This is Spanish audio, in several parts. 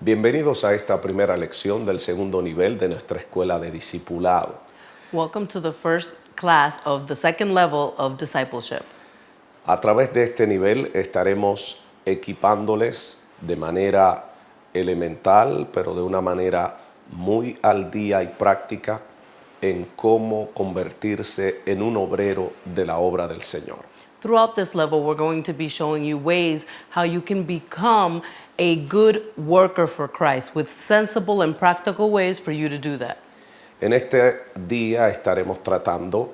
Bienvenidos a esta primera lección del segundo nivel de nuestra escuela de discipulado. Welcome to the first class of the second level of discipleship. A través de este nivel estaremos equipándoles de manera elemental, pero de una manera muy al día y práctica en cómo convertirse en un obrero de la obra del Señor. Throughout this level, we're going to be showing you ways how you can become a good worker for Christ with sensible and practical ways for you to do that. En este día estaremos tratando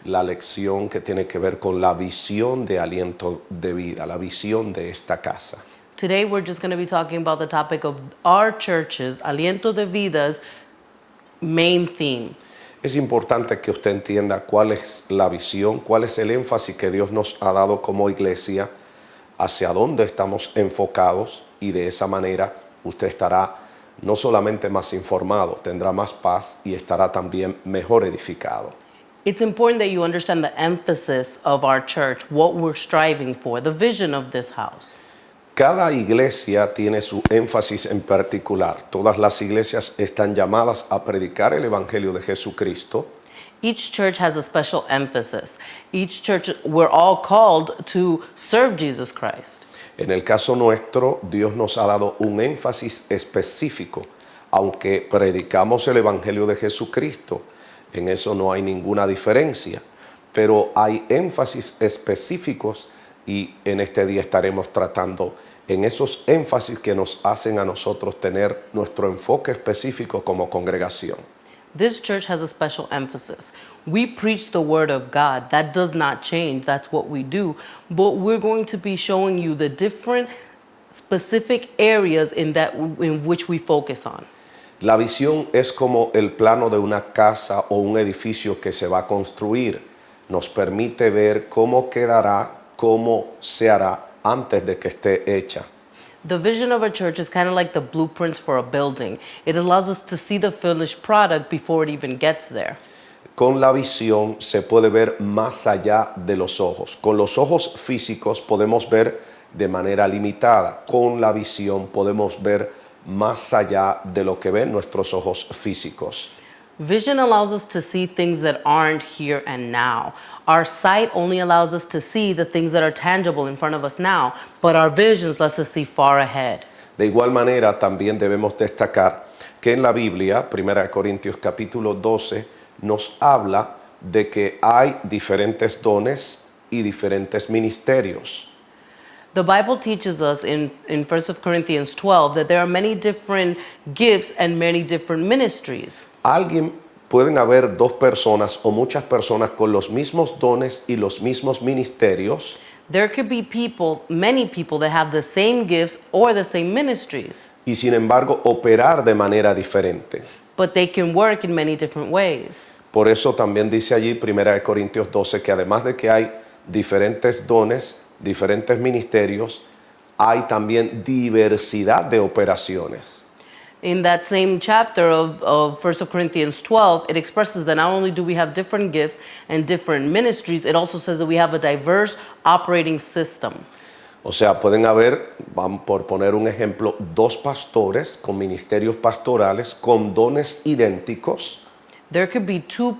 la lección que tiene que ver con la visión de aliento de vida, la visión de esta casa. Today, we're just going to be talking about the topic of our church's, Aliento de Vida's, main theme. Es importante que usted entienda cuál es la visión, cuál es el énfasis que Dios nos ha dado como iglesia, hacia dónde estamos enfocados, y de esa manera usted estará no solamente más informado, tendrá más paz y estará también mejor edificado. It's important that you understand the emphasis of our church, what we're striving for, the vision of this house. Cada iglesia tiene su énfasis en particular. Todas las iglesias están llamadas a predicar el Evangelio de Jesucristo. Each church has a special emphasis. Each church, we're all called to serve Jesus Christ. En el caso nuestro, Dios nos ha dado un énfasis específico. Aunque predicamos el Evangelio de Jesucristo, en eso no hay ninguna diferencia. Pero hay énfasis específicos y en este día estaremos tratando en esos énfasis que nos hacen a nosotros tener nuestro enfoque específico como congregación. This church has a special emphasis. We preach the word of God. That does not change. That's what we do. But we're going to be showing you the different specific areas in which we focus on. La visión es como el plano de una casa o un edificio que se va a construir. Nos permite ver cómo quedará, cómo se hará antes de que esté hecha. The vision of a church is kind of like the blueprints for a building. It allows us to see the finished product before it even gets there. Con la visión se puede ver más allá de los ojos. Con los ojos físicos podemos ver de manera limitada. Con la visión podemos ver más allá de lo que ven nuestros ojos físicos. Vision allows us to see things that aren't here and now. Our sight only allows us to see the things that are tangible in front of us now, but our visions lets us see far ahead. De igual manera, también debemos destacar que en la Biblia, 1 Corintios capítulo 12, nos habla de que hay diferentes dones y diferentes ministerios. The Bible teaches us in 1 Corinthians 12 that there are many different gifts and many different ministries. Pueden haber dos personas o muchas personas con los mismos dones y los mismos ministerios. There could be many people that have the same gifts or the same ministries, Y sin embargo operar de manera diferente. but they can work in many different ways. Por eso también dice allí 1 Corintios 12 que además de que hay diferentes dones, diferentes ministerios, hay también diversidad de operaciones. In that same chapter of 1 Corinthians 12, it expresses that not only do we have different gifts and different ministries, it also says that we have a diverse operating system. O sea, pueden haber, por poner un ejemplo, dos pastores con ministerios pastorales con dones idénticos. There could be two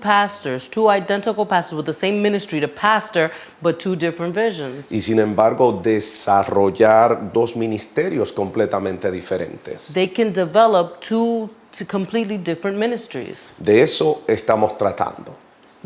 identical pastors with the same ministry to pastor, but two different visions. Y sin embargo desarrollar dos ministerios completamente diferentes. They can develop two completely different ministries. De eso estamos tratando.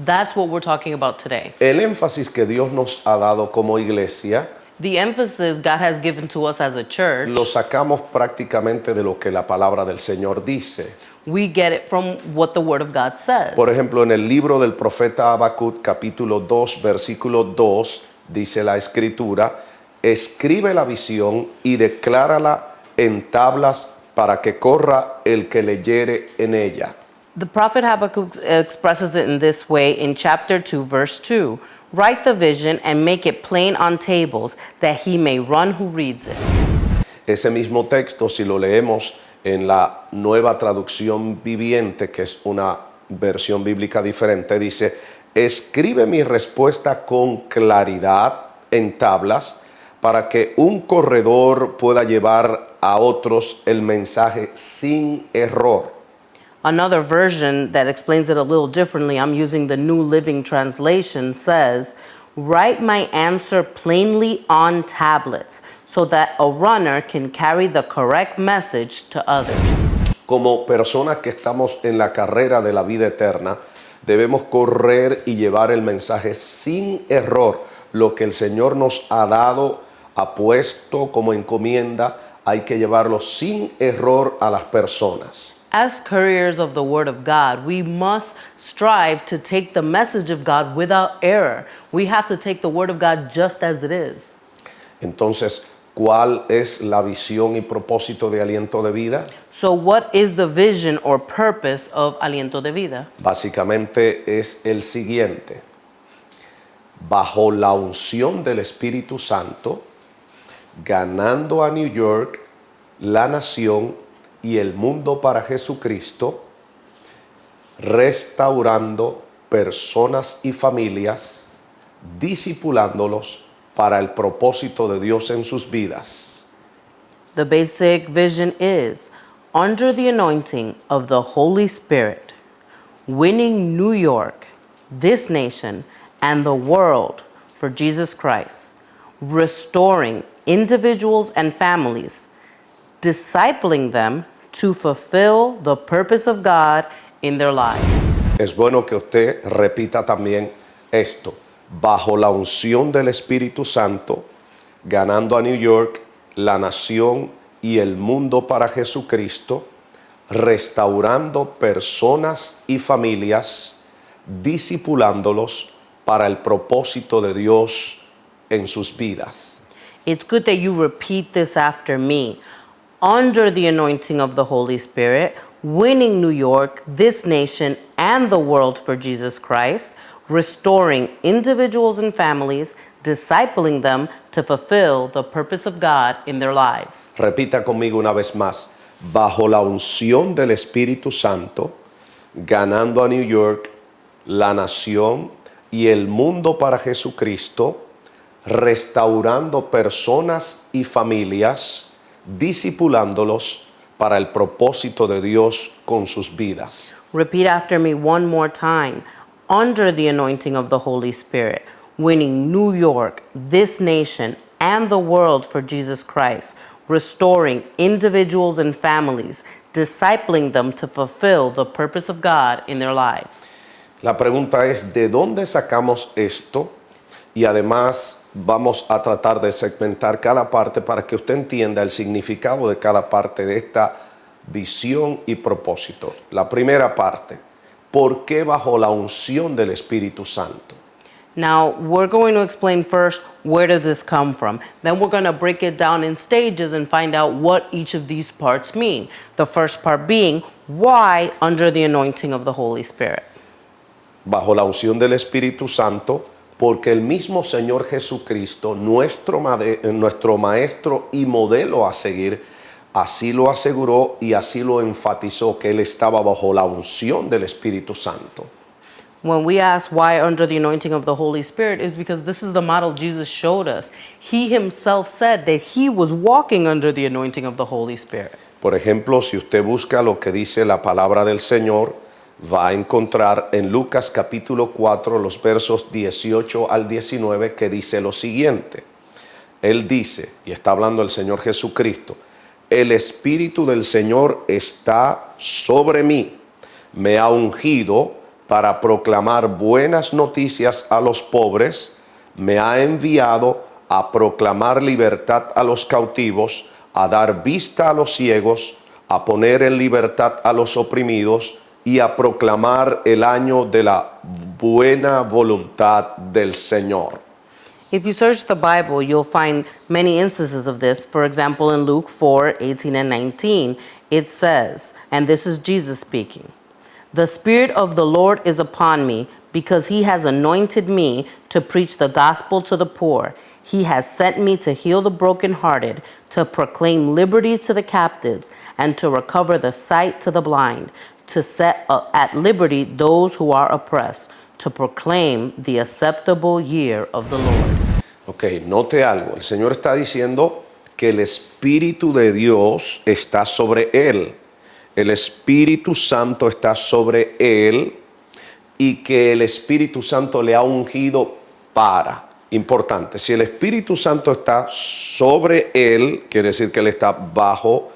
That's what we're talking about today. El énfasis que Dios nos ha dado como iglesia The emphasis God has given to us as a church, lo sacamos prácticamente de lo que la palabra del Señor dice. we get it from what the Word of God says. Por ejemplo, en el libro del profeta Habacuc, capítulo 2, versículo 2, dice la Escritura: escribe la visión y declárala en tablas para que corra el que leyere en ella. The prophet Habakkuk expresses it in this way in chapter 2, verse 2. Write the vision and make it plain on tables, that he may run who reads it. Ese mismo texto, si lo leemos en la Nueva Traducción Viviente, que es una versión bíblica diferente, dice: escribe mi respuesta con claridad en tablas para que un corredor pueda llevar a otros el mensaje sin error. Another version that explains it a little differently, I'm using the New Living Translation, says, "Write my answer plainly on tablets so that a runner can carry the correct message to others." Como personas que estamos en la carrera de la vida eterna, debemos correr y llevar el mensaje sin error. Lo que el Señor nos ha dado, ha puesto como encomienda, hay que llevarlo sin error a las personas. As couriers of the Word of God, we must strive to take the message of God without error. We have to take the Word of God just as it is. Entonces, ¿cuál es la visión y propósito de Aliento de Vida? So what is the vision or purpose of Aliento de Vida? Básicamente es el siguiente. Bajo la unción del Espíritu Santo, ganando a New York, la nación y el mundo para Jesucristo, restaurando personas y familias, discipulándolos para el propósito de Dios en sus vidas. The basic vision is, under the anointing of the Holy Spirit, winning New York, this nation, and the world for Jesus Christ, restoring individuals and families, discipling them to fulfill the purpose of God in their lives. Es bueno que usted repita también esto. Bajo la unción del Espíritu Santo, ganando a New York, la nación y el mundo para Jesucristo, restaurando personas y familias, discipulándolos para el propósito de Dios en sus vidas. It's good that you repeat this after me. Under the anointing of the Holy Spirit, winning New York, this nation, and the world for Jesus Christ, restoring individuals and families, discipling them to fulfill the purpose of God in their lives. Repita conmigo una vez más. Bajo la unción del Espíritu Santo, ganando a New York, la nación y el mundo para Jesucristo, restaurando personas y familias, discipulándolos para el propósito de Dios con sus vidas. Repeat after me one more time. Under the anointing of the Holy Spirit, winning New York, this nation, and the world for Jesus Christ, restoring individuals and families, discipling them to fulfill the purpose of God in their lives. La pregunta es, ¿de dónde sacamos esto? Y además vamos a tratar de segmentar cada parte para que usted entienda el significado de cada parte de esta visión y propósito. La primera parte, ¿por qué bajo la unción del Espíritu Santo? Now, we're going to explain first, where did this come from? Then we're going to break it down in stages and find out what each of these parts mean. The first part being, why under the anointing of the Holy Spirit? Bajo la unción del Espíritu Santo, porque el mismo Señor Jesucristo, nuestro Maestro y modelo a seguir, así lo aseguró y así lo enfatizó, que Él estaba bajo la unción del Espíritu Santo. When we ask why under the anointing of the Holy Spirit, is because this is the model Jesus showed us. He himself said that he was walking under the anointing of the Holy Spirit. Por ejemplo, si usted busca lo que dice la palabra del Señor, va a encontrar en Lucas capítulo 4 los versos 18 al 19 que dice lo siguiente. Él dice, y está hablando el Señor Jesucristo, el Espíritu del Señor está sobre mí, me ha ungido para proclamar buenas noticias a los pobres, me ha enviado a proclamar libertad a los cautivos, a dar vista a los ciegos, a poner en libertad a los oprimidos y a proclamar el año de la buena voluntad del Señor. If you search the Bible, you'll find many instances of this. For example, in Luke 4:18 and 19, it says, and this is Jesus speaking, "The Spirit of the Lord is upon me, because he has anointed me to preach the gospel to the poor. He has sent me to heal the brokenhearted, to proclaim liberty to the captives, and to recover the sight to the blind, to set at liberty those who are oppressed, to proclaim the acceptable year of the Lord." Ok, note algo. El Señor está diciendo que el Espíritu de Dios está sobre él. El Espíritu Santo está sobre él y que el Espíritu Santo le ha ungido para. Importante, si el Espíritu Santo está sobre él, quiere decir que él está bajo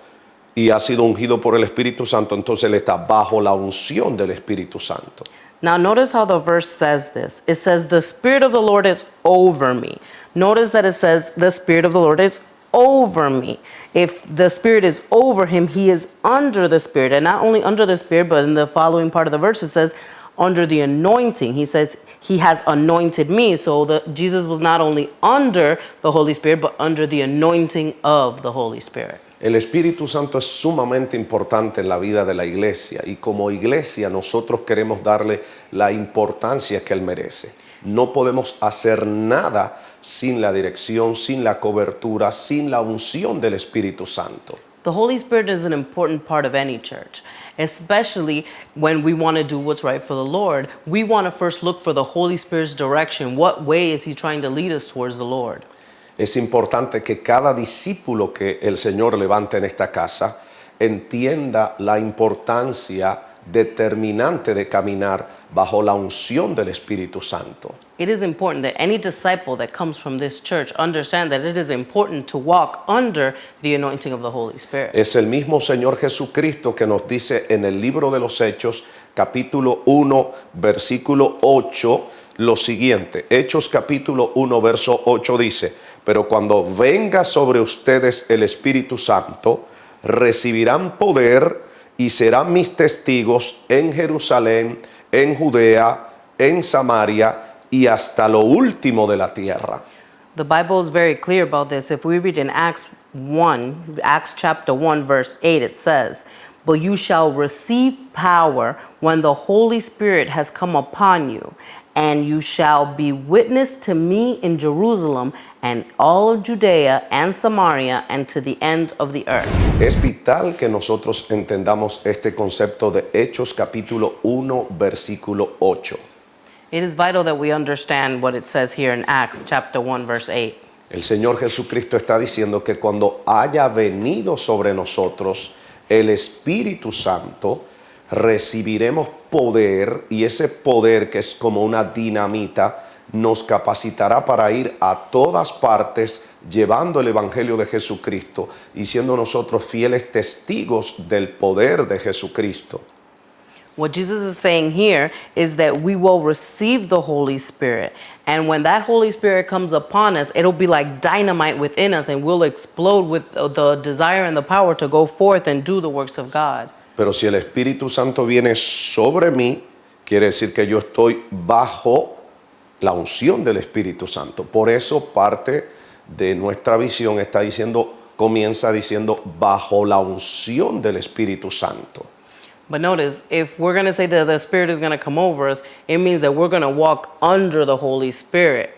y ha sido ungido por el Espíritu Santo, entonces él está bajo la unción del Espíritu Santo. Now, notice how the verse says this. It says, the Spirit of the Lord is over me. Notice that it says, the Spirit of the Lord is over me. If the Spirit is over him, he is under the Spirit. And not only under the Spirit, but in the following part of the verse, it says, under the anointing. He says, he has anointed me. So Jesus was not only under the Holy Spirit, but under the anointing of the Holy Spirit. El Espíritu Santo es sumamente importante en la vida de la iglesia y como iglesia nosotros queremos darle la importancia que él merece. No podemos hacer nada sin la dirección, sin la cobertura, sin la unción del Espíritu Santo. The Holy Spirit is an important part of any church, especially when we want to do what's right for the Lord. We want to first look for the Holy Spirit's direction. What way is he trying to lead us towards the Lord? Es importante que cada discípulo que el Señor levante en esta casa entienda la importancia determinante de caminar bajo la unción del Espíritu Santo. It is important that any disciple that comes from this church understand that it is important to walk under the anointing of the Holy Spirit. Es el mismo Señor Jesucristo que nos dice en el libro de los Hechos, capítulo 1, versículo 8, lo siguiente. Hechos capítulo 1, verso 8 dice: pero cuando venga sobre ustedes el Espíritu Santo, recibirán poder y serán mis testigos en Jerusalén, en Judea, en Samaria y hasta lo último de la tierra. The Bible is very clear about this. If we read in Acts chapter 1, verse 8, it says, but you shall receive power when the Holy Spirit has come upon you, and you shall be witness to me in Jerusalem and all of Judea and Samaria and to the end of the earth. Es vital que nosotros entendamos este concepto de Hechos capítulo 1, versículo 8. It is vital that we understand what it says here in Acts chapter 1, verse 8. El Señor Jesucristo está diciendo que cuando haya venido sobre nosotros el Espíritu Santo, recibiremos poder y ese poder que es como una dinamita nos capacitará para ir a todas partes llevando el Evangelio de Jesucristo y siendo nosotros fieles testigos del poder de Jesucristo. What Jesus is saying here is that we will receive the Holy Spirit. And when that Holy Spirit comes upon us, it'll be like dynamite within us and we'll explode with the desire and the power to go forth and do the works of God. Pero si el Espíritu Santo viene sobre mí, quiere decir que yo estoy bajo la unción del Espíritu Santo. Por eso parte de nuestra visión comienza diciendo bajo la unción del Espíritu Santo. But notice, if we're going to say that the Spirit is going to come over us, it means that we're going to walk under the Holy Spirit.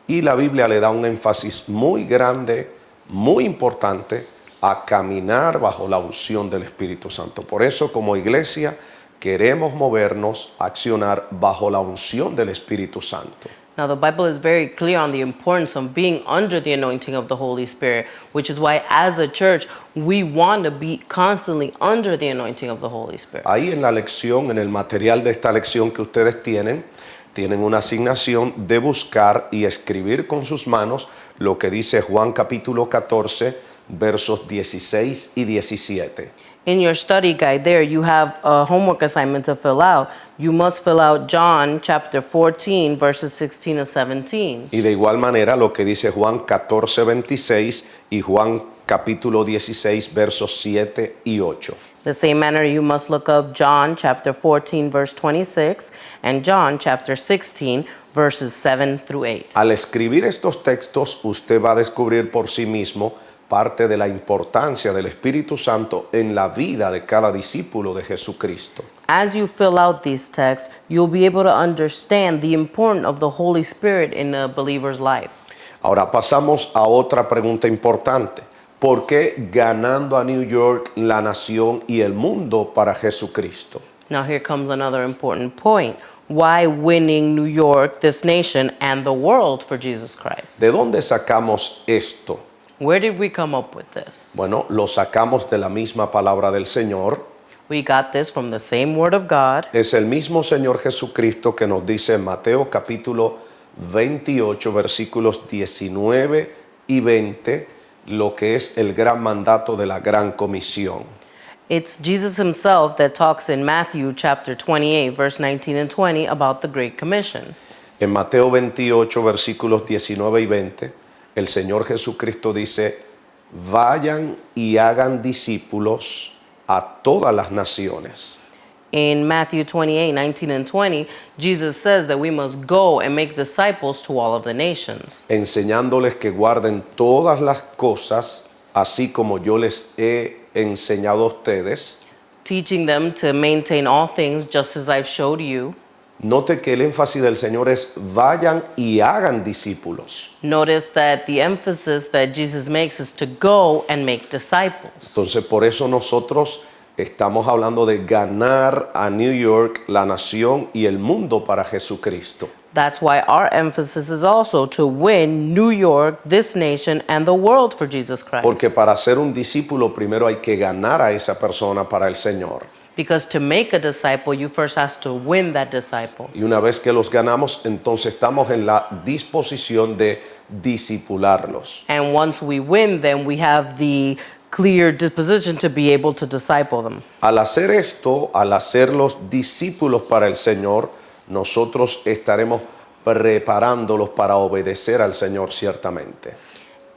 Y la Biblia le da un énfasis muy grande, muy importante, a caminar bajo la unción del Espíritu Santo. Por eso, como iglesia, queremos movernos, accionar bajo la unción del Espíritu Santo. Now, the Bible is very clear on the importance of being under the anointing of the Holy Spirit, which is why, as a church, we want to be constantly under the anointing of the Holy Spirit. Ahí en la lección, en el material de esta lección que ustedes tienen una asignación de buscar y escribir con sus manos lo que dice Juan capítulo 14, versos 16 y 17. In your study guide there, you have a homework assignment to fill out. You must fill out John chapter 14, verses 16 and 17. Y de igual manera lo que dice Juan 14, 26 y Juan capítulo 16, versos 7 y 8. The same manner, you must look up John chapter 14, verse 26, and John chapter 16, verses 7 through 8. Al escribir estos textos, usted va a descubrir por sí mismo parte de la importancia del Espíritu Santo en la vida de cada discípulo de Jesucristo. As you fill out these texts, you'll be able to understand the importance of the Holy Spirit in a believer's life. Ahora pasamos a otra pregunta importante. ¿Por qué ganando a New York, la nación y el mundo para Jesucristo? Now here comes another important point. Why winning New York, this nation, and the world for Jesus Christ? ¿De dónde sacamos esto? Where did we come up with this? Bueno, lo sacamos de la misma palabra del Señor. We got this from the same word of God. Es el mismo Señor Jesucristo que nos dice en Mateo capítulo 28, versículos 19 y 20, lo que es el gran mandato de la gran comisión. It's Jesus himself that talks in Matthew chapter 28, verse 19 and 20 about the Great Commission. En Mateo 28, versículos 19 y 20, el Señor Jesucristo dice, vayan y hagan discípulos a todas las naciones. In Matthew 28, 19 and 20, Jesus says that we must go and make disciples to all of the nations, Enseñándoles que guarden todas las cosas, así como yo les he enseñado a ustedes. teaching them to maintain all things just as I've showed you. Note que el énfasis del Señor es vayan y hagan discípulos. Notice that the emphasis that Jesus makes is to go and make disciples. Entonces, por eso nosotros estamos hablando de ganar a New York, la nación y el mundo para Jesucristo. That's why our emphasis is also to win New York, this nation, and the world for Jesus Christ. Porque para ser un discípulo primero hay que ganar a esa persona para el Señor. Because to make a disciple, you first have to win that disciple. Y una vez que los ganamos, entonces estamos en la disposición de discipularlos. And once we win, then we have the clear disposition to be able to disciple them. Al hacer esto, al hacerlos discípulos para el Señor, nosotros estaremos preparándolos para obedecer al Señor ciertamente.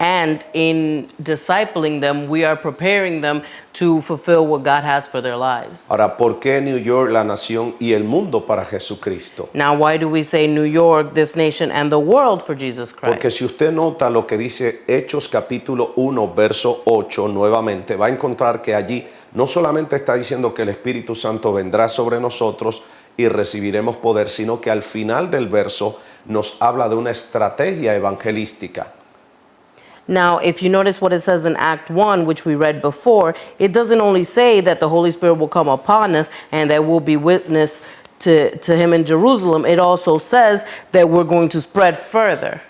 And in discipling them, we are preparing them to fulfill what God has for their lives. Ahora, ¿por qué New York, la nación y el mundo para Jesucristo? Now, why do we say New York, this nation, and the world for Jesus Christ? Porque si usted nota lo que dice Hechos capítulo 1, verso 8, nuevamente, va a encontrar que allí no solamente está diciendo que el Espíritu Santo vendrá sobre nosotros y recibiremos poder, sino que al final del verso nos habla de una estrategia evangelística. Now, if you notice what it says in Act 1, which we read before, it doesn't only say that the Holy Spirit will come upon us and that we'll be witness to him in Jerusalem. It also says that we're going to spread further.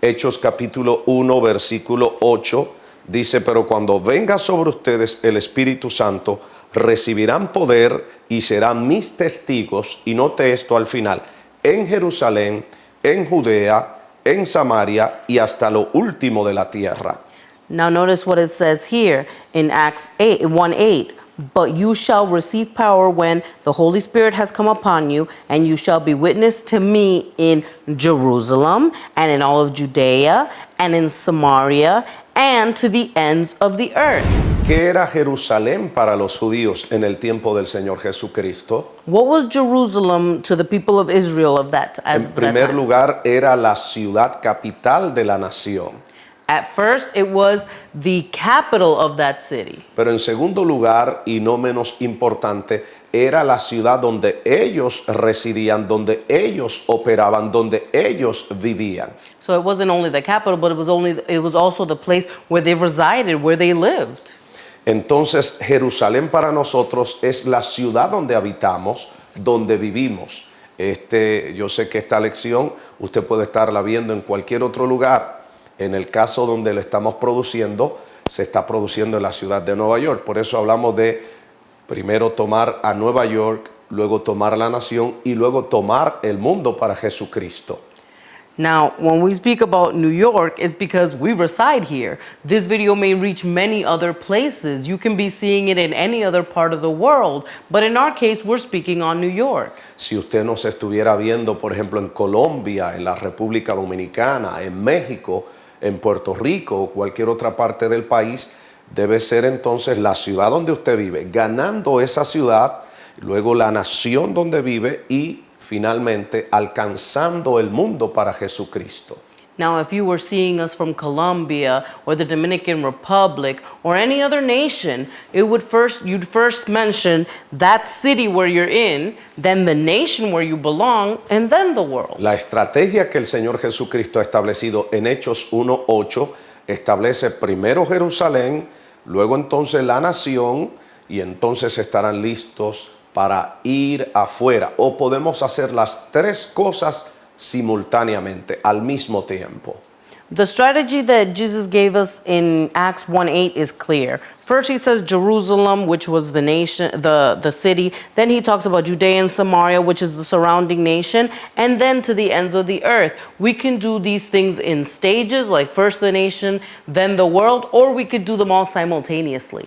Hechos capítulo 1, versículo 8, dice, pero cuando venga sobre ustedes el Espíritu Santo, recibirán poder y serán mis testigos, y note esto al final, en Jerusalén, en Judea, en Samaria y hasta lo último de la tierra. Now notice what it says here in Acts 1:8. But you shall receive power when the Holy Spirit has come upon you, and you shall be witness to me in Jerusalem and in all of Judea and in Samaria and to the ends of the earth. ¿Qué era Jerusalén para los judíos en el tiempo del Señor Jesucristo? What was Jerusalem to the people of Israel of that, at En that primer time? lugar, era la ciudad capital de la nación. At first, it was the capital of that city. Pero en segundo lugar, y no menos importante, era la ciudad donde ellos residían, donde ellos operaban, donde ellos vivían. So it wasn't only the capital, but it was also the place where they resided, where they lived. Entonces, Jerusalén para nosotros es la ciudad donde habitamos, donde vivimos. Yo sé que esta lección usted puede estarla viendo en cualquier otro lugar. En el caso donde la estamos produciendo, se está produciendo en la ciudad de Nueva York. Por eso hablamos de primero tomar a Nueva York, luego tomar la nación y luego tomar el mundo para Jesucristo. Now, when we speak about New York, it's because we reside here. This video may reach many other places. You can be seeing it in any other part of the world. But in our case, we're speaking on New York. Si usted nos estuviera viendo, por ejemplo, en Colombia, en la República Dominicana, en México, en Puerto Rico o cualquier otra parte del país, debe ser entonces la ciudad donde usted vive, ganando esa ciudad, luego la nación donde vive y finalmente alcanzando el mundo para Jesucristo. Now, if you were seeing us from Colombia or the Dominican Republic or any other nation, you'd first mention that city where you're in, then the nation where you belong, and then the world. La estrategia que el Señor Jesucristo ha establecido en Hechos 1:8 establece primero Jerusalén, luego entonces la nación y entonces estarán listos para ir afuera. O podemos hacer las tres cosas simultáneamente, al mismo tiempo. The strategy that Jesus gave us in Acts 1:8 is clear. First, he says Jerusalem, which was the nation, the city. Then he talks about Judea and Samaria, which is the surrounding nation, and then to the ends of the earth. We can do these things in stages, like first the nation, then the world, or we could do them all simultaneously.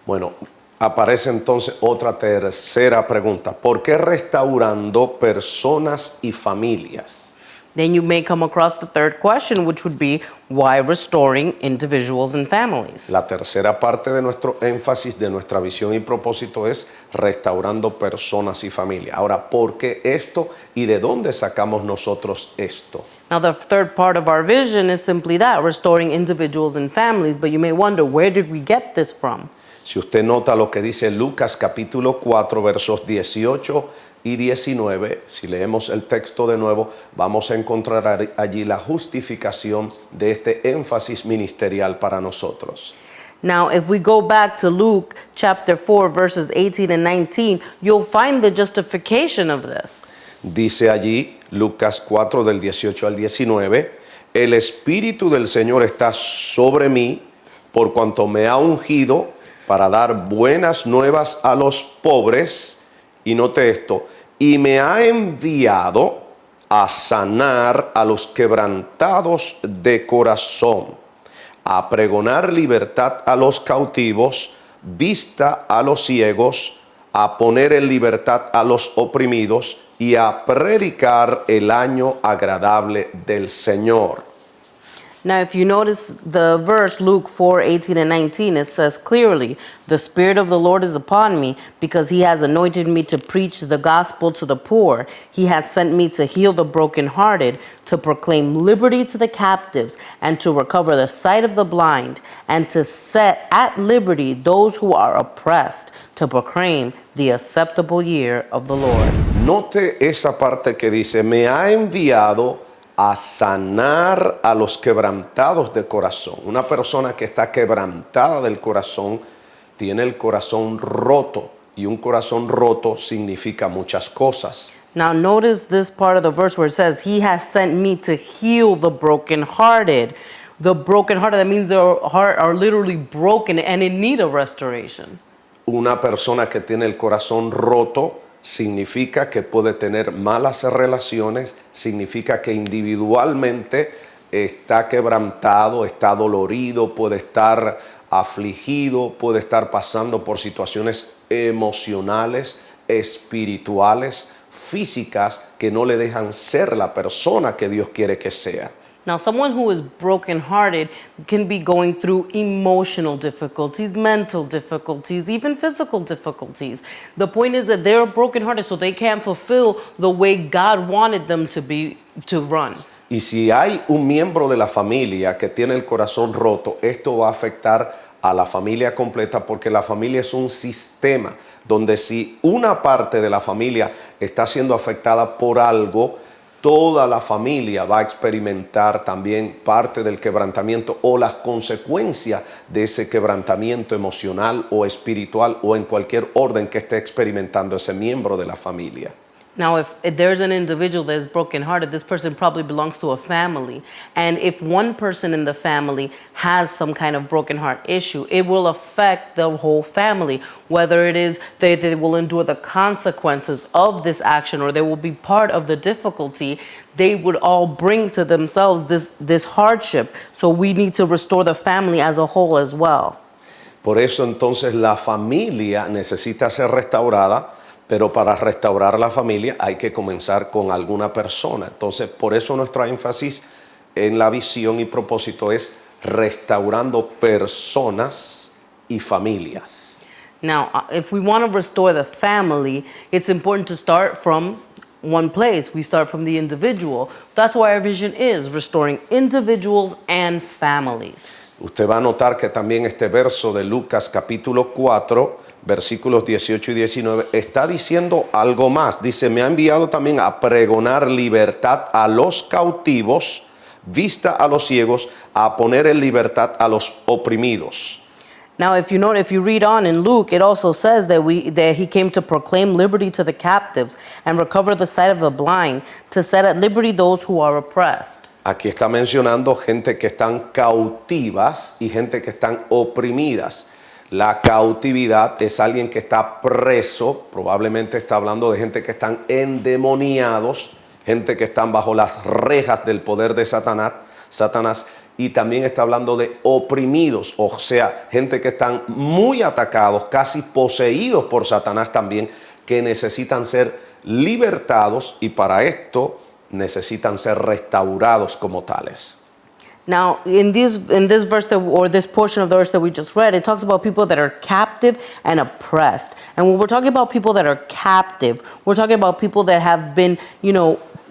Bueno, aparece entonces otra tercera pregunta. ¿Por qué restaurando personas y familias? Then you may come across the third question, which would be why restoring individuals and families. La tercera parte de nuestro énfasis, de nuestra visión y propósito es restaurando personas y familias. Ahora, ¿por qué esto y de dónde sacamos nosotros esto? Now, the third part of our vision is simply that, restoring individuals and families. But you may wonder, where did we get this from? Si usted nota lo que dice Lucas capítulo 4, versos 18 y 19, si leemos el texto de nuevo, vamos a encontrar allí la justificación de este énfasis ministerial para nosotros. Now, if we go back to Luke chapter 4, verses 18 and 19, you'll find the justification of this. Dice allí, Lucas 4 del 18 al 19, el Espíritu del Señor está sobre mí, por cuanto me ha ungido para dar buenas nuevas a los pobres, y note esto, y me ha enviado a sanar a los quebrantados de corazón, a pregonar libertad a los cautivos, vista a los ciegos, a poner en libertad a los oprimidos y a predicar el año agradable del Señor. Now, if you notice the verse, Luke 4:18 and 19, it says clearly, the Spirit of the Lord is upon me, because he has anointed me to preach the gospel to the poor. He has sent me to heal the brokenhearted, to proclaim liberty to the captives, and to recover the sight of the blind, and to set at liberty those who are oppressed, to proclaim the acceptable year of the Lord. Note esa parte que dice, me ha enviado a sanar a los quebrantados de corazón. Una persona que está quebrantada del corazón tiene el corazón roto, y un corazón roto significa muchas cosas. Now notice this part of the verse where it says, he has sent me to heal the brokenhearted. The brokenhearted, that means their heart are literally broken and in need of restoration. Una persona que tiene el corazón roto significa que puede tener malas relaciones, significa que individualmente está quebrantado, está dolorido, puede estar afligido, puede estar pasando por situaciones emocionales, espirituales, físicas que no le dejan ser la persona que Dios quiere que sea. Now, someone who is brokenhearted can be going through emotional difficulties, mental difficulties, even physical difficulties. The point is that they're brokenhearted, so they can't fulfill the way God wanted them to run. Y si hay un miembro de la familia que tiene el corazón roto, esto va a afectar a la familia completa, porque la familia es un sistema donde si una parte de la familia está siendo afectada por algo, toda la familia va a experimentar también parte del quebrantamiento o las consecuencias de ese quebrantamiento emocional o espiritual o en cualquier orden que esté experimentando ese miembro de la familia. Now, if there's an individual that is brokenhearted, this person probably belongs to a family. And if one person in the family has some kind of broken heart issue, it will affect the whole family. Whether it is they will endure the consequences of this action or they will be part of the difficulty, they would all bring to themselves this hardship. So we need to restore the family as a whole as well. Por eso entonces la familia necesita ser restaurada. Pero para restaurar la familia hay que comenzar con alguna persona. Entonces, por eso nuestro énfasis en la visión y propósito es restaurando personas y familias. Now, if we want to restore the family, it's important to start from one place. We start from the individual. That's why our vision is restoring individuals and families. Usted va a notar que también este verso de Lucas capítulo 4, versículos 18 y 19, está diciendo algo más. Dice, me ha enviado también a pregonar libertad a los cautivos, vista a los ciegos, a poner en libertad a los oprimidos. Now, if you read on in Luke, it also says that he came to proclaim liberty to the captives and recover the sight of the blind, to set at liberty those who are oppressed. Aquí está mencionando gente que están cautivas y gente que están oprimidas. La cautividad es alguien que está preso, probablemente está hablando de gente que están endemoniados, gente que están bajo las rejas del poder de Satanás, y también está hablando de oprimidos, o sea, gente que están muy atacados, casi poseídos por Satanás también, que necesitan ser libertados y para esto necesitan ser restaurados como tales. Now, in this verse or this portion of the verse that we just read, it talks about people that are captive and oppressed. And when we're talking about people that are captive, we're talking about people that have been,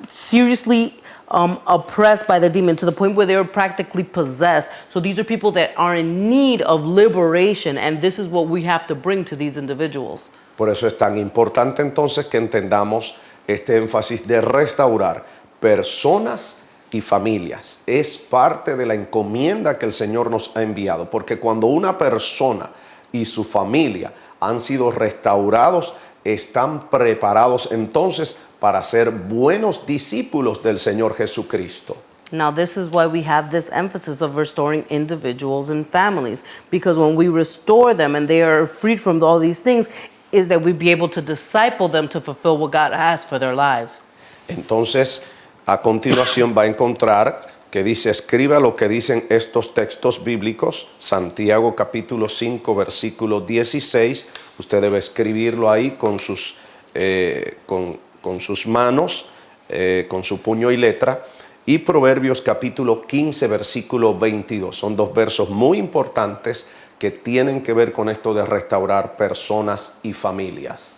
seriously oppressed by the demon to the point where they are practically possessed. So these are people that are in need of liberation, and this is what we have to bring to these individuals. Por eso es tan importante entonces que entendamos este énfasis de restaurar personas y familias. Es parte de la encomienda que el Señor nos ha enviado, porque cuando una persona y su familia han sido restaurados, están preparados entonces para ser buenos discípulos del Señor Jesucristo. Now, this is why we have this emphasis of restoring individuals and families, because when we restore them and they are freed from all these things, is that we be able to disciple them to fulfill what God has for their lives. Entonces, a continuación va a encontrar que dice, escriba lo que dicen estos textos bíblicos, Santiago capítulo 5, versículo 16. Usted debe escribirlo ahí con sus manos, con su puño y letra. Y Proverbios capítulo 15, versículo 22. Son dos versos muy importantes que tienen que ver con esto de restaurar personas y familias.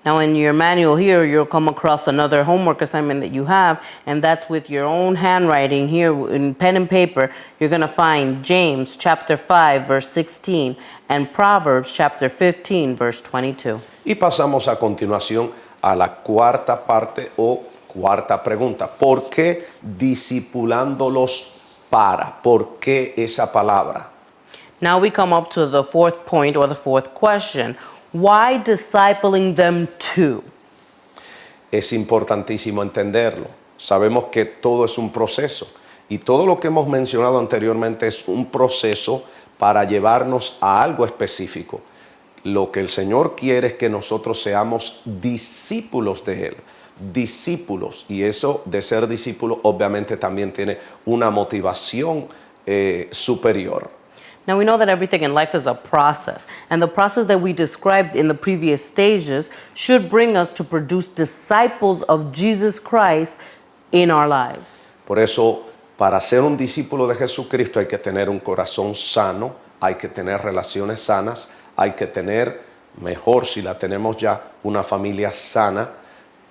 Now, in your manual here, you'll come across another homework assignment that you have, and that's with your own handwriting here in pen and paper. You're going to find James chapter 5, verse 16, and Proverbs chapter 15, verse 22. Y pasamos a continuación a la cuarta parte o cuarta pregunta. ¿Por qué discipulándolos para? ¿Por qué esa palabra? Now we come up to the fourth point or the fourth question. Why discipling them to? Es importantísimo entenderlo. Sabemos que todo es un proceso y todo lo que hemos mencionado anteriormente es un proceso para llevarnos a algo específico. Lo que el Señor quiere es que nosotros seamos discípulos de Él, discípulos, y eso de ser discípulo obviamente también tiene una motivación superior. Now we know that everything in life is a process, and the process that we described in the previous stages should bring us to produce disciples of Jesus Christ in our lives. Por eso, para ser un discípulo de Jesucristo hay que tener un corazón sano, hay que tener relaciones sanas, hay que tener, mejor si la tenemos ya, una familia sana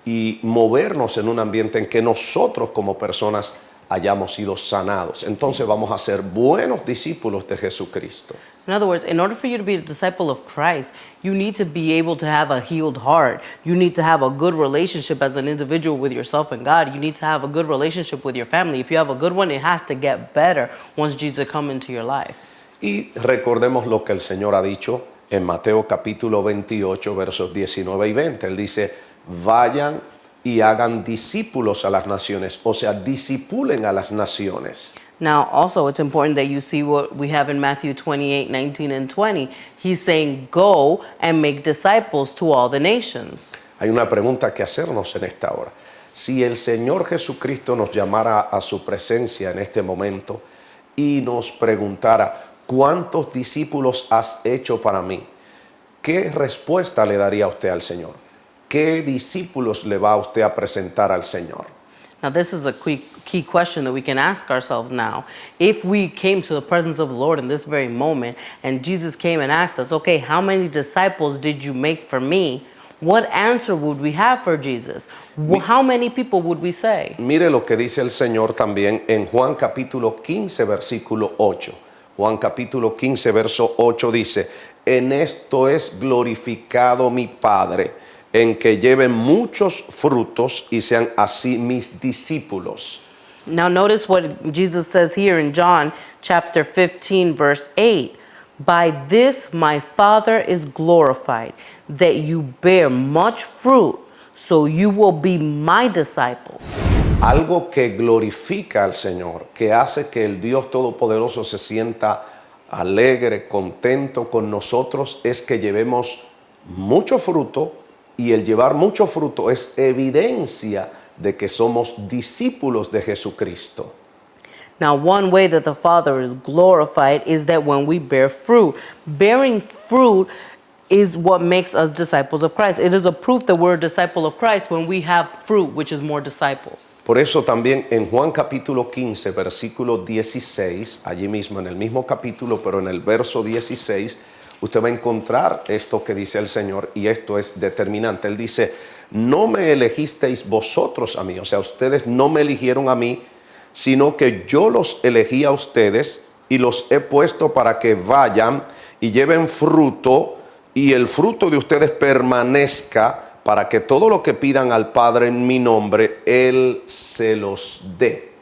y movernos en un ambiente en que nosotros como personas hayamos sido sanados. Entonces vamos a ser buenos discípulos de Jesucristo. In other words, in order for you to be a disciple of Christ, you need to be able to have a healed heart. You need to have a good relationship as an individual with yourself and God. You need to have a good relationship with your family. If you have a good one, it has to get better once Jesus comes into your life. Y recordemos lo que el Señor ha dicho en Mateo capítulo 28, versos 19 y 20. Él dice, vayan y hagan discípulos a las naciones, o sea, discipulen a las naciones. Now, also, it's important that you see what we have in Matthew 28, 19, and 20. He's saying, go and make disciples to all the nations. Hay una pregunta que hacernos en esta hora. Si el Señor Jesucristo nos llamara a su presencia en este momento y nos preguntara, ¿cuántos discípulos has hecho para mí? ¿Qué respuesta le daría usted al Señor? ¿Qué discípulos le va usted a presentar al Señor? Now, this is a key question that we can ask ourselves now. If we came to the presence of the Lord in this very moment and Jesus came and asked us, okay, how many disciples did you make for me? What answer would we have for Jesus? How many people would we say? Mire lo que dice el Señor también en Juan capítulo 15, versículo 8. Juan capítulo 15, verso 8 dice, en esto es glorificado mi Padre, en que lleven muchos frutos y sean así mis discípulos. Now notice what Jesus says here in John chapter 15, verse 8. By this my Father is glorified, that you bear much fruit, so you will be my disciples. Algo que glorifica al Señor, que hace que el Dios Todopoderoso se sienta alegre, contento con nosotros, es que llevemos mucho fruto, y el llevar mucho fruto es evidencia de que somos discípulos de Jesucristo. Now, one way that the Father is glorified is that when we bear fruit. Bearing fruit is what makes us disciples of Christ. It is a proof that we're a disciple of Christ when we have fruit, which is more disciples. Por eso también en Juan capítulo 15, versículo 16, allí mismo en el mismo capítulo, pero en el verso 16, usted va a encontrar esto que dice el Señor, y esto es determinante. Él dice, no me elegisteis vosotros a mí, o sea, ustedes no me eligieron a mí, sino que yo los elegí a ustedes y los he puesto para que vayan y lleven fruto, y el fruto de ustedes permanezca, para que todo lo que pidan al Padre en mi nombre, Él se los dé.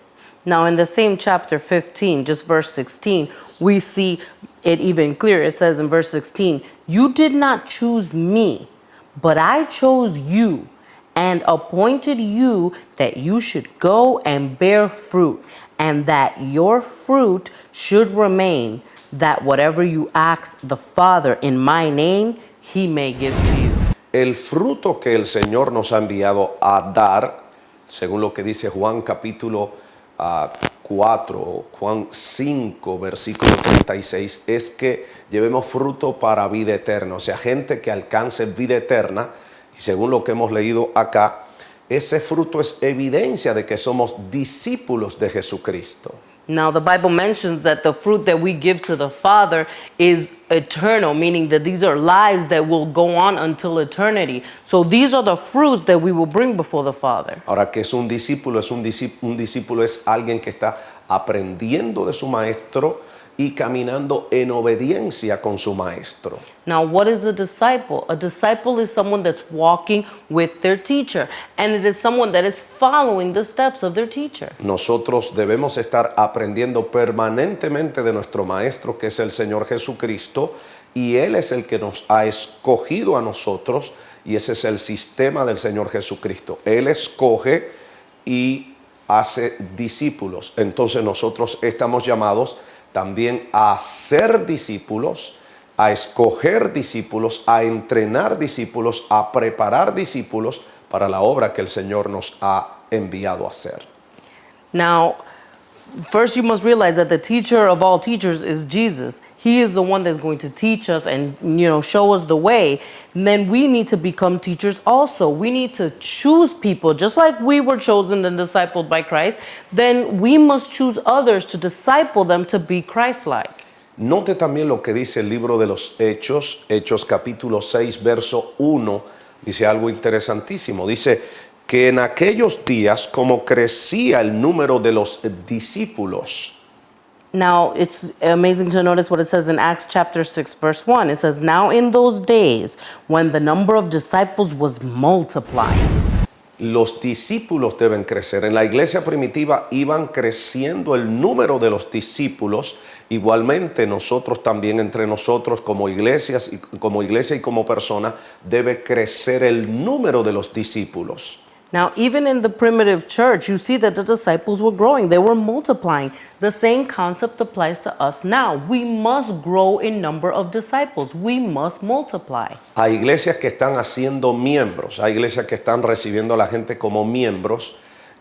Now, in the same chapter 15, just verse 16, we see it even clearer. It says in verse 16, you did not choose me, but I chose you and appointed you that you should go and bear fruit, and that your fruit should remain, that whatever you ask the Father in my name, he may give to you. El fruto que el Señor nos ha enviado a dar, según lo que dice Juan capítulo 4, Juan 5, versículo 36, es que llevemos fruto para vida eterna, o sea, gente que alcance vida eterna. Y según lo que hemos leído acá, ese fruto es evidencia de que somos discípulos de Jesucristo. Now, the Bible mentions that the fruit that we give to the Father is eternal, meaning that these are lives that will go on until eternity. So these are the fruits that we will bring before the Father. Ahora, ¿qué es un discípulo? Un discípulo es alguien que está aprendiendo de su maestro y caminando en obediencia con su maestro. Now, what is a disciple? A disciple is someone that's walking with their teacher, and it is someone that is following the steps of their teacher. Nosotros debemos estar aprendiendo permanentemente de nuestro maestro, que es el Señor Jesucristo, y Él es el que nos ha escogido a nosotros, y ese es el sistema del Señor Jesucristo. Él escoge y hace discípulos. Entonces nosotros estamos llamados también a ser discípulos, a escoger discípulos, a entrenar discípulos, a preparar discípulos para la obra que el Señor nos ha enviado a hacer. Now, first you must realize that the teacher of all teachers is Jesus. He is the one that's going to teach us and, show us the way. And then we need to become teachers also. We need to choose people, just like we were chosen and discipled by Christ. Then we must choose others to disciple them to be Christ-like. Note también lo que dice el libro de los Hechos, Hechos capítulo 6, verso 1, dice algo interesantísimo. Dice que en aquellos días, como crecía el número de los discípulos. Now, it's amazing to notice what it says in Acts chapter 6, verse 1. It says, now in those days, when the number of disciples was multiplying. Los discípulos deben crecer. En la iglesia primitiva iban creciendo el número de los discípulos. Igualmente nosotros también, entre nosotros como iglesias y como persona, debe crecer el número de los discípulos. Now, even in the primitive church, you see that the disciples were growing. They were multiplying. The same concept applies to us now. We must grow in number of disciples. We must multiply. Hay iglesias que están haciendo miembros, hay iglesias que están recibiendo a la gente como miembros,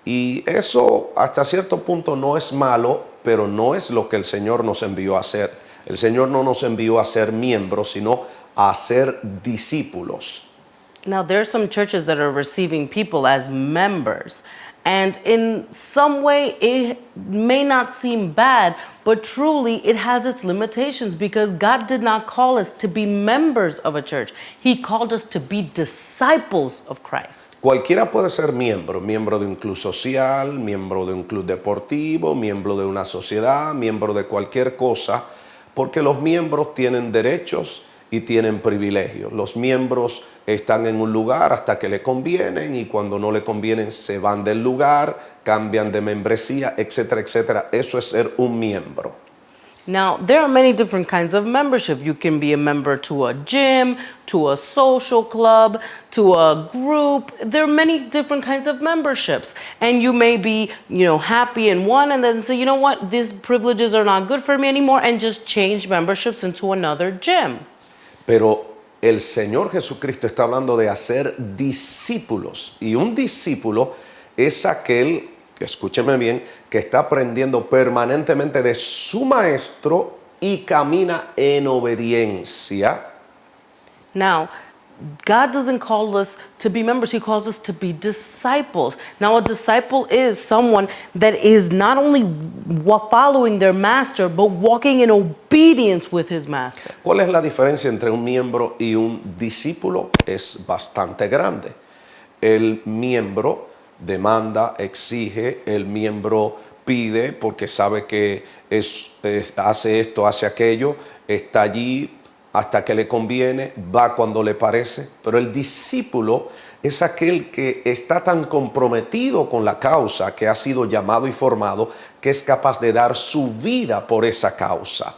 y eso hasta cierto punto no es malo, pero no es lo que el Señor nos envió a hacer. El Señor no nos envió a ser miembros, sino a ser discípulos. Now, there are some churches that are receiving people as members. And in some way, it may not seem bad, but truly it has its limitations because God did not call us to be members of a church. He called us to be disciples of Christ. Cualquiera puede ser miembro de un club social, miembro de un club deportivo, miembro de una sociedad, miembro de cualquier cosa, porque los miembros tienen derechos y tienen privilegios. Los miembros están en un lugar hasta que le convienen, y cuando no le convienen se van del lugar, cambian de membresía, etcétera, etcétera. Eso es ser un miembro. Now, there are many different kinds of membership. You can be a member to a gym, to a social club, to a group. There are many different kinds of memberships. And you may be, happy in one and then say, you know what, these privileges are not good for me anymore, and just change memberships into another gym. Pero el Señor Jesucristo está hablando de hacer discípulos. Y un discípulo es aquel, escúcheme bien, que está aprendiendo permanentemente de su maestro y camina en obediencia. Now, God doesn't call us to be members, He calls us to be disciples. Now, a disciple is someone that is not only following their master, but walking in obedience with his master. ¿Cuál es la diferencia entre un miembro y un discípulo? Es bastante grande. El miembro demanda, exige, el miembro pide porque sabe que hace esto, hace aquello, está allí hasta que le conviene, va cuando le parece. Pero el discípulo es aquel que está tan comprometido con la causa, que ha sido llamado y formado, que es capaz de dar su vida por esa causa.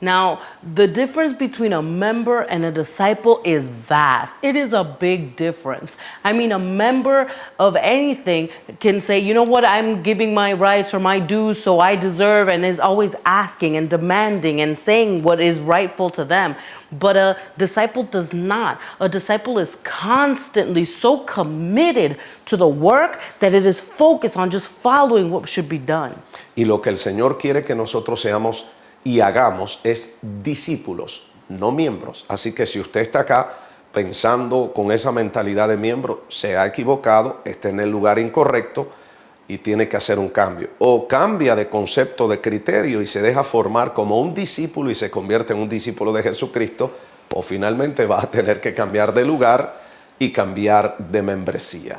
Now, the difference between a member and a disciple is vast. It is a big difference. I mean, a member of anything can say, you know what, I'm giving my rights or my dues, so I deserve, and is always asking and demanding and saying what is rightful to them. But a disciple does not. A disciple is constantly so committed to the work that it is focused on just following what should be done. Y lo que el Señor quiere que nosotros seamos y hagamos es discípulos, no miembros. Así que si usted está acá pensando con esa mentalidad de miembro, se ha equivocado, está en el lugar incorrecto y tiene que hacer un cambio. O cambia de concepto, de criterio y se deja formar como un discípulo y se convierte en un discípulo de Jesucristo, o finalmente va a tener que cambiar de lugar y cambiar de membresía.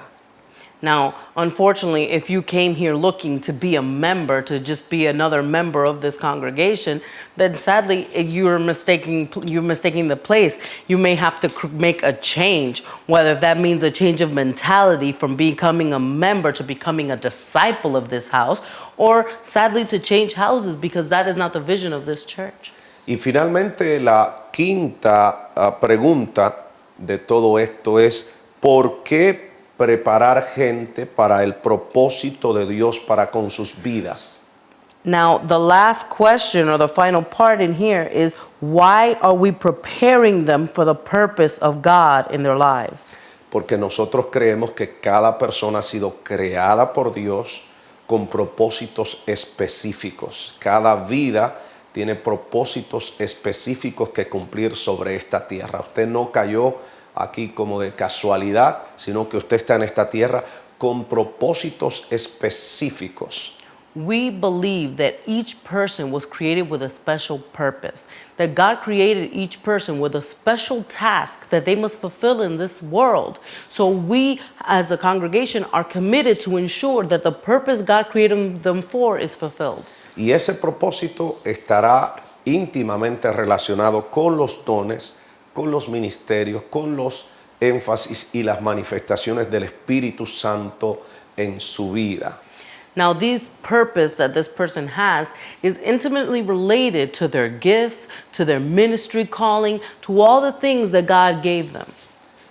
Now, unfortunately, if you came here looking to be a member, to just be another member of this congregation, then sadly you're mistaking the place. You may have to make a change, whether that means a change of mentality from becoming a member to becoming a disciple of this house, or sadly to change houses, because that is not the vision of this church. Y finalmente la quinta pregunta de todo esto es ¿por qué preparar gente para el propósito de Dios para con sus vidas? Now, the last question, or the final part in here, is why are we preparing them for the purpose of God in their lives? Porque nosotros creemos que cada persona ha sido creada por Dios con propósitos específicos. Cada vida tiene propósitos específicos que cumplir sobre esta tierra. Usted no cayó aquí como de casualidad, sino que usted está en esta tierra con propósitos específicos. We believe that each person was created with a special purpose, that God created each person with a special task that they must fulfill in this world. So we, as a congregation, are committed to ensure that the purpose God created them for is fulfilled. Y ese propósito estará íntimamente relacionado con los dones, con los ministerios, con los énfasis y las manifestaciones del Espíritu Santo en su vida. Now, this purpose that this person has is intimately related to their gifts, to their ministry calling, to all the things that God gave them.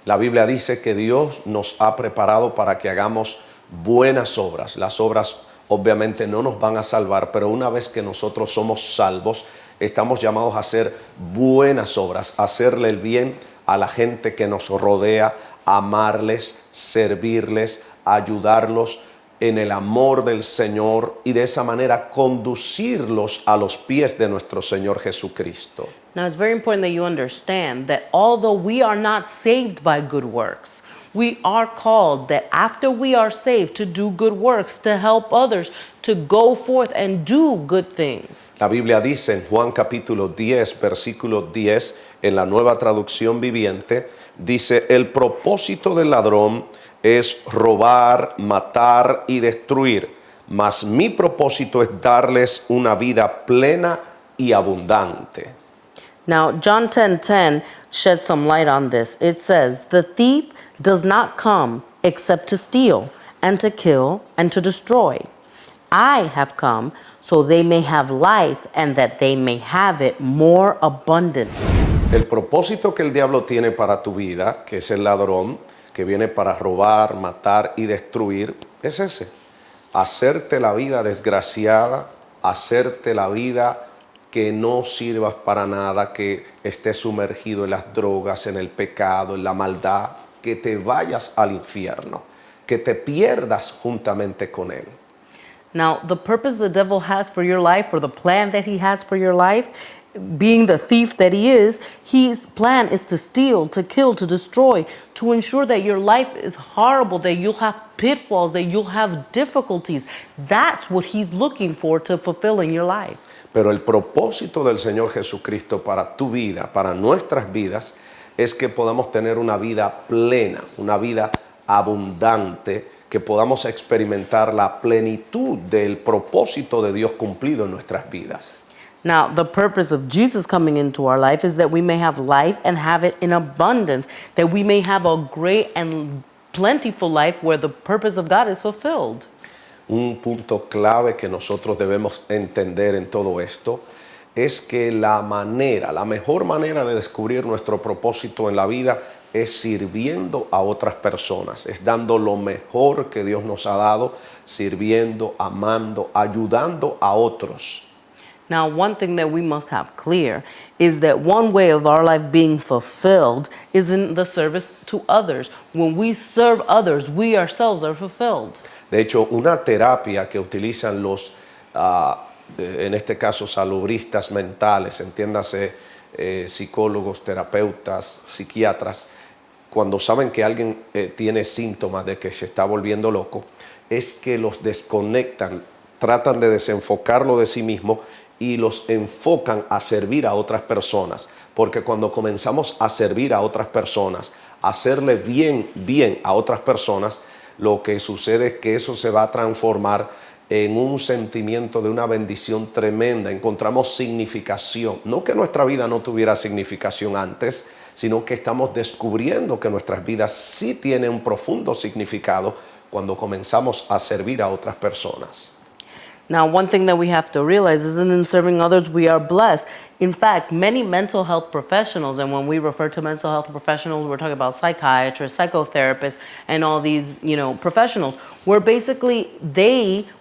La Biblia dice que Dios nos ha preparado para que hagamos buenas obras. Las obras obviamente no nos van a salvar, pero una vez que nosotros somos salvos, estamos llamados a hacer buenas obras, a hacerle el bien a la gente que nos rodea, amarles, servirles, ayudarlos en el amor del Señor y de esa manera conducirlos a los pies de nuestro Señor Jesucristo. Now, it's very important that you understand that although we are not saved by good works, we are called that after we are saved to do good works, to help others, to go forth and do good things. La Biblia dice en Juan capítulo 10, versículo 10, en la Nueva Traducción Viviente, dice, el propósito del ladrón es robar, matar y destruir, mas mi propósito es darles una vida plena y abundante. Now, John 10:10 sheds some light on this. It says, the thief does not come except to steal and to kill and to destroy. I have come so they may have life and that they may have it more abundant. El propósito que el diablo tiene para tu vida, que es el ladrón, que viene para robar, matar y destruir, es ese. Hacerte la vida desgraciada, hacerte la vida que no sirvas para nada, que estés sumergido en las drogas, en el pecado, en la maldad, que te vayas al infierno, que te pierdas juntamente con él. Now, the purpose the devil has for your life, or the plan that he has for your life, being the thief that he is, his plan is to steal, to kill, to destroy, to ensure that your life is horrible, that you'll have pitfalls, that you'll have difficulties. That's what he's looking for to fulfill in your life. Pero el propósito del Señor Jesucristo para tu vida, para nuestras vidas, es que podamos tener una vida plena, una vida abundante, que podamos experimentar la plenitud del propósito de Dios cumplido en nuestras vidas. Now, the purpose of Jesus coming into our life is that we may have life and have it in abundance, that we may have a great and plentiful life where the purpose of God is fulfilled. Un punto clave que nosotros debemos entender en todo esto es que la mejor manera de descubrir nuestro propósito en la vida es sirviendo a otras personas, es dando lo mejor que Dios nos ha dado, sirviendo, amando, ayudando a otros. Now, one thing that we must have clear is that one way of our life being fulfilled is in the service to others. When we serve others, we ourselves are fulfilled. De hecho, una terapia que utilizan los, en este caso, salubristas mentales, entiéndase, psicólogos, terapeutas, psiquiatras, cuando saben que alguien tiene síntomas de que se está volviendo loco, es que los desconectan, tratan de desenfocarlo de sí mismo y los enfocan a servir a otras personas. Porque cuando comenzamos a servir a otras personas, a hacerle bien a otras personas, lo que sucede es que eso se va a transformar en un sentimiento de una bendición tremenda. Encontramos significación. No que nuestra vida no tuviera significación antes, sino que estamos descubriendo que nuestras vidas sí tienen un profundo significado cuando comenzamos a servir a otras personas. Now, one thing that we have to realize is in serving others, we are blessed. In fact, many mental health professionals, and when we refer to mental health professionals, we're talking about psychiatrists, psychotherapists, and all these, professionals, where basically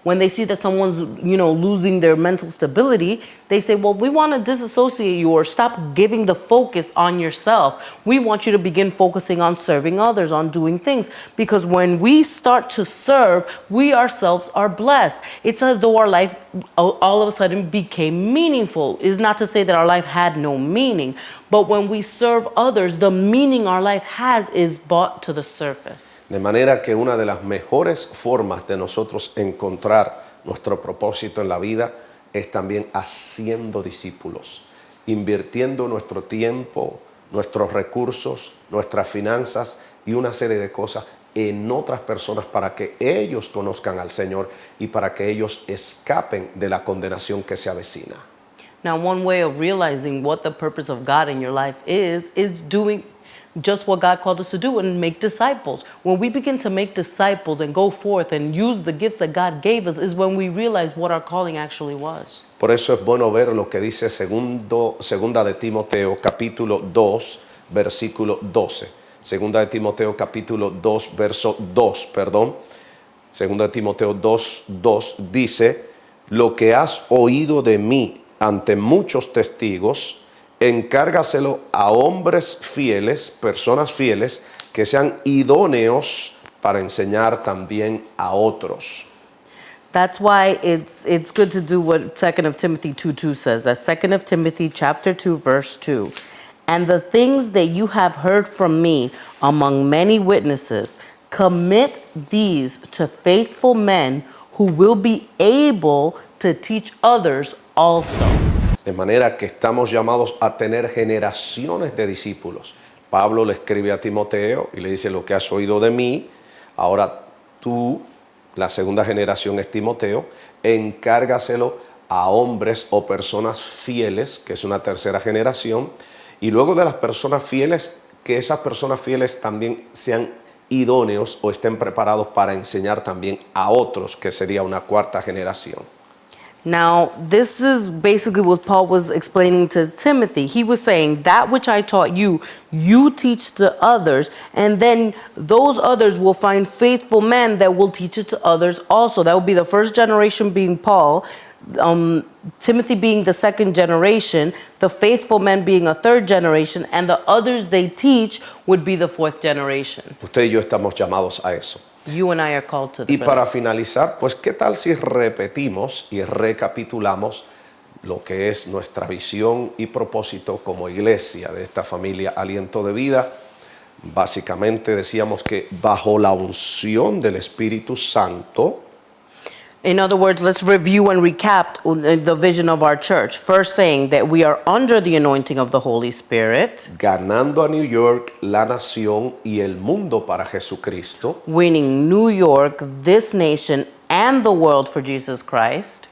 when they see that someone's, losing their mental stability, they say, well, we want to disassociate you or stop giving the focus on yourself. We want you to begin focusing on serving others, on doing things. Because when we start to serve, we ourselves are blessed. It's as though our life all of a sudden became meaningful. It's not to say that our life had no meaning, but when we serve others, the meaning our life has is brought to the surface. De manera que una de las mejores formas de nosotros encontrar nuestro propósito en la vida es también haciendo discípulos, invirtiendo nuestro tiempo, nuestros recursos, nuestras finanzas y una serie de cosas en otras personas para que ellos conozcan al Señor y para que ellos escapen de la condenación que se avecina. Now, one way of realizing what the purpose of God in your life is doing just what God called us to do and make disciples. When we begin to make disciples and go forth and use the gifts that God gave us is when we realize what our calling actually was. Por eso es bueno ver lo que dice segunda de Timoteo capítulo 2, versículo 12. Segunda de Timoteo capítulo 2, verso 2, perdón. Segunda de Timoteo 2, 2 dice, lo que has oído de mí ante muchos testigos, encárgaselo a hombres fieles, personas fieles, que sean idóneos para enseñar también a otros. That's why it's good to do what 2 Timothy 2:2 says. That's 2 Timothy chapter 2, verse 2. And the things that you have heard from me among many witnesses, commit these to faithful men who will be able to teach others also. De manera que estamos llamados a tener generaciones de discípulos. Pablo le escribe a Timoteo y le dice lo que has oído de mí. Ahora tú, la segunda generación es Timoteo, encárgaselo a hombres o personas fieles, que es una tercera generación. Y luego de las personas fieles, que esas personas fieles también sean idóneos o estén preparados para enseñar también a otros, que sería una cuarta generación. Now, this is basically what Paul was explaining to Timothy. He was saying, that which I taught you, you teach to others, and then those others will find faithful men that will teach it to others also. That would be the first generation being Paul, Timothy being the second generation, the faithful men being a third generation, and the others they teach would be the fourth generation. Usted y yo estamos llamados a eso. You and I are called to Y the para finalizar, pues qué tal si repetimos y recapitulamos lo que es nuestra visión y propósito como iglesia de esta familia Aliento de Vida. Básicamente decíamos que bajo la unción del Espíritu Santo, In other words, let's review and recap the vision of our church. First, saying that we are under the anointing of the Holy Spirit, ganando a New York, la nación y el mundo para Jesucristo, winning New York, this nation, and the world for Jesus Christ.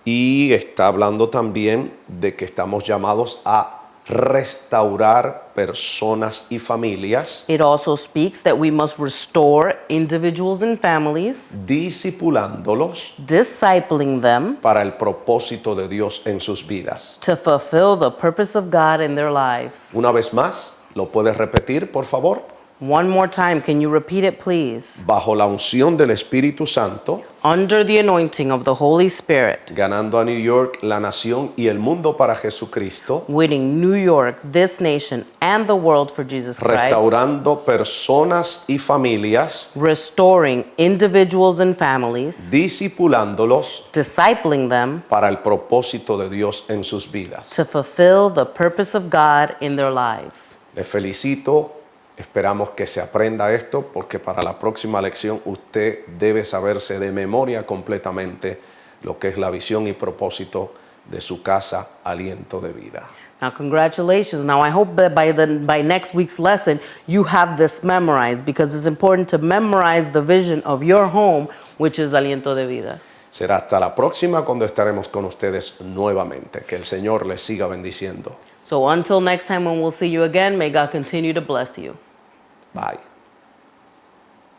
y está hablando también de que estamos llamados a restaurar personas y familias, It also speaks that we must restore individuals and families, discipulándolos discipling them para el propósito de Dios en sus vidas. to fulfill the purpose of God in their lives. Una vez más, ¿lo puedes repetir, por favor? One more time, can you repeat it, please? Bajo la unción del Espíritu Santo, Under the anointing of the Holy Spirit, ganando a New York, la nación y el mundo para Jesucristo, winning New York, this nation, and the world for Jesus Christ, restaurando personas y familias, restoring individuals and families, discipulándolos discipling them para el propósito de Dios en sus vidas. to fulfill the purpose of God in their lives. Les felicito, esperamos que se aprenda esto porque para la próxima lección usted debe saberse de memoria completamente lo que es la visión y propósito de su casa Aliento de Vida. Now, congratulations. Now, I hope that by next week's lesson, you have this memorized, because it's important to memorize the vision of your home, which is Aliento de Vida. Será hasta la próxima cuando estaremos con ustedes nuevamente. Que el Señor les siga bendiciendo. So until next time when we'll see you again, may God continue to bless you. Bye.